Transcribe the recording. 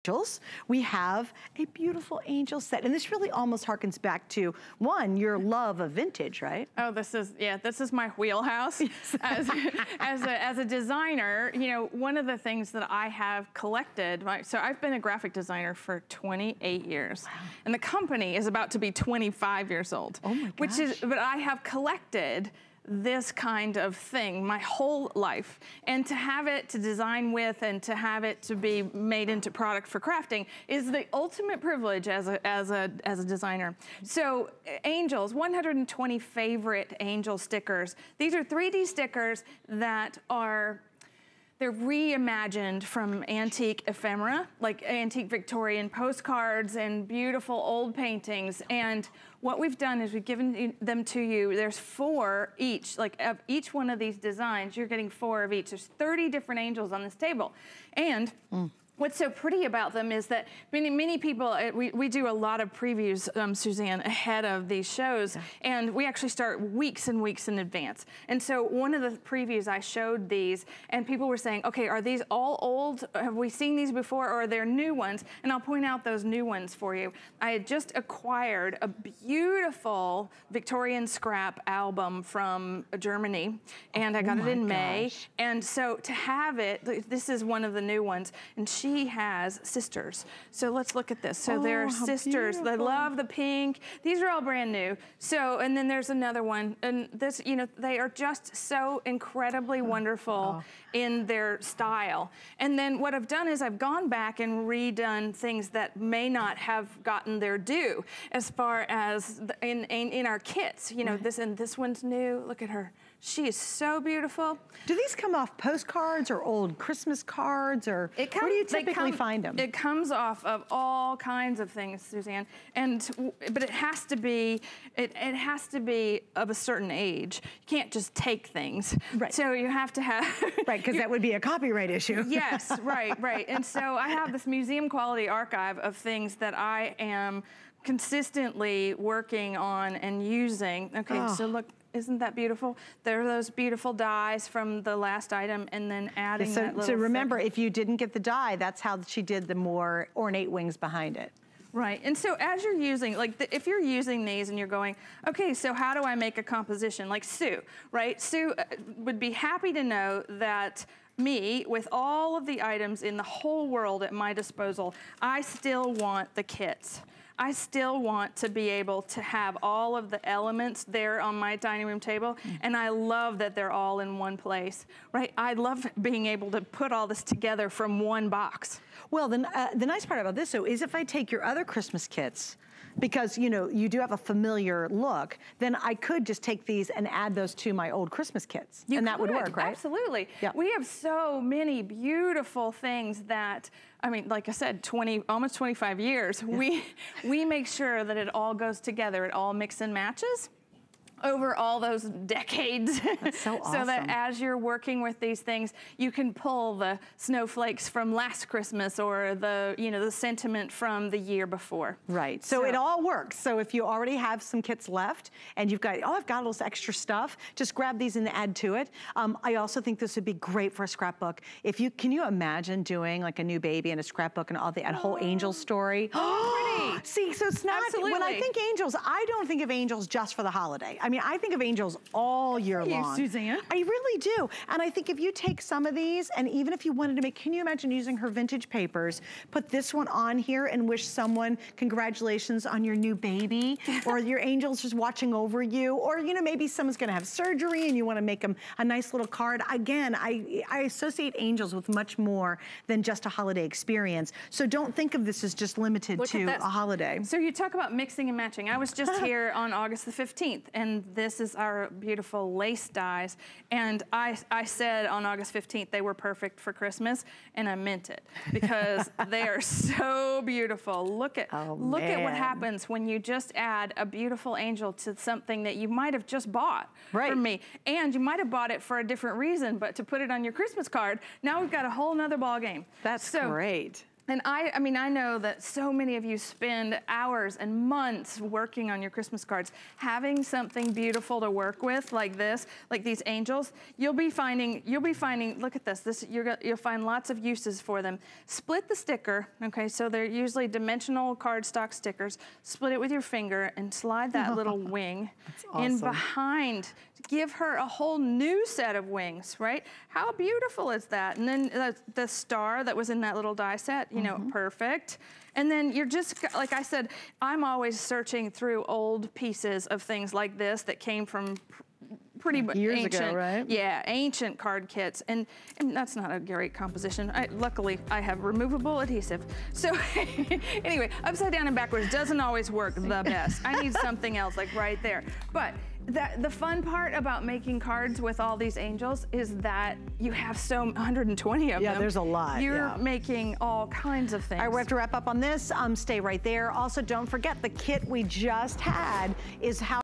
angels, we have a beautiful angel set. And this really almost harkens back to, one, your love of vintage, right? Oh, this is my wheelhouse. As a designer, you know, one of the things that I have collected, so I've been a graphic designer for 28 years. Wow. And the company is about to be 25 years old. Oh my gosh. But I have collected this kind of thing my whole life, and to have it to design with and to have it to be made into product for crafting is the ultimate privilege as a designer. So angels, 120 favorite angel stickers. These are 3D stickers that they're reimagined from antique ephemera, like antique Victorian postcards and beautiful old paintings. And what we've done is we've given them to you. There's 4 each, like of each one of these designs, you're getting 4 of each. There's 30 different angels on this table. And what's so pretty about them is that many people, we do a lot of previews, Suzanne, ahead of these shows, and we actually start weeks and weeks in advance. And so one of the previews, I showed these, and people were saying, okay, are these all old? Have we seen these before, or are there new ones? And I'll point out those new ones for you. I had just acquired a beautiful Victorian scrap album from Germany, and I got it in May. And so to have it, this is one of the new ones, and she has sisters. So let's look at this. So they're sisters. Beautiful. They love the pink. These are all brand new. So, and then there's another one. And this, you know, they are just so incredibly wonderful in their style. And then what I've done is I've gone back and redone things that may not have gotten their due as far as in our kits. You know, this one's new. Look at her. She is so beautiful. Do these come off postcards or old Christmas cards, or where do you typically find them? It comes off of all kinds of things, Suzanne, but it has to be of a certain age. You can't just take things. Right. So you have to have right, because that would be a copyright issue. Yes, right. And so I have this museum quality archive of things that I am consistently working on and using. Okay, so look. Isn't that beautiful? There are those beautiful dies from the last item, and then adding that little... So remember, if you didn't get the die, that's how she did the more ornate wings behind it. Right, and so as you're using, if you're using these and you're going, okay, so how do I make a composition? Like Sue, right? Sue would be happy to know that me, with all of the items in the whole world at my disposal, I still want the kits. I still want to be able to have all of the elements there on my dining room table, and I love that they're all in one place, right? I love being able to put all this together from one box. Well, the nice part about this, though, is if I take your other Christmas kits, because, you know, you do have a familiar look, then I could just take these and add those to my old Christmas kits. And that would work, right? Absolutely. Yeah. We have so many beautiful things that, I mean, like I said, almost 25 years, we make sure that it all goes together, it all mix and matches over all those decades. That's so awesome. So that as you're working with these things, you can pull the snowflakes from last Christmas or the, you know, the sentiment from the year before. Right, so it all works. So if you already have some kits left and you've got, oh, I've got all this extra stuff, just grab these and add to it. I also think this would be great for a scrapbook. Can you imagine doing like a new baby and a scrapbook and all that whole angel story? Oh, pretty. See, so it's not, when I think angels, I don't think of angels just for the holiday. I mean, I think of angels all year long. Suzanne. I really do. And I think if you take some of these, and even if you wanted to make, can you imagine using her vintage papers, put this one on here and wish someone congratulations on your new baby, or your angel's just watching over you, or, you know, maybe someone's gonna have surgery and you wanna make them a nice little card. Again, I associate angels with much more than just a holiday experience. So don't think of this as just limited to a holiday. So you talk about mixing and matching. I was just here on August the 15th, and this is our beautiful lace dies. And I said on August 15th they were perfect for Christmas, and I meant it, because they are so beautiful. Look at what happens when you just add a beautiful angel to something that you might have just bought from me. And you might have bought it for a different reason, but to put it on your Christmas card, now we've got a whole nother ball game. That's great. And I mean, I know that so many of you spend hours and months working on your Christmas cards. Having something beautiful to work with like this, like these angels, you'll be finding, look at this, you'll find lots of uses for them. Split the sticker, okay, so they're usually dimensional cardstock stickers. Split it with your finger and slide that little wing in behind. Give her a whole new set of wings, right? How beautiful is that? And then the star that was in that little die set, you know, perfect. And then you're just, like I said, I'm always searching through old pieces of things like this that came from pretty years ancient, ago, right? Yeah, ancient card kits, and that's not a great composition. Luckily, I have removable adhesive. So anyway, upside down and backwards doesn't always work the best. I need something else, like right there. But the fun part about making cards with all these angels is that you have 120 of them. Yeah, there's a lot. You're making all kinds of things. All right, we have to wrap up on this. Stay right there. Also, don't forget the kit we just had is how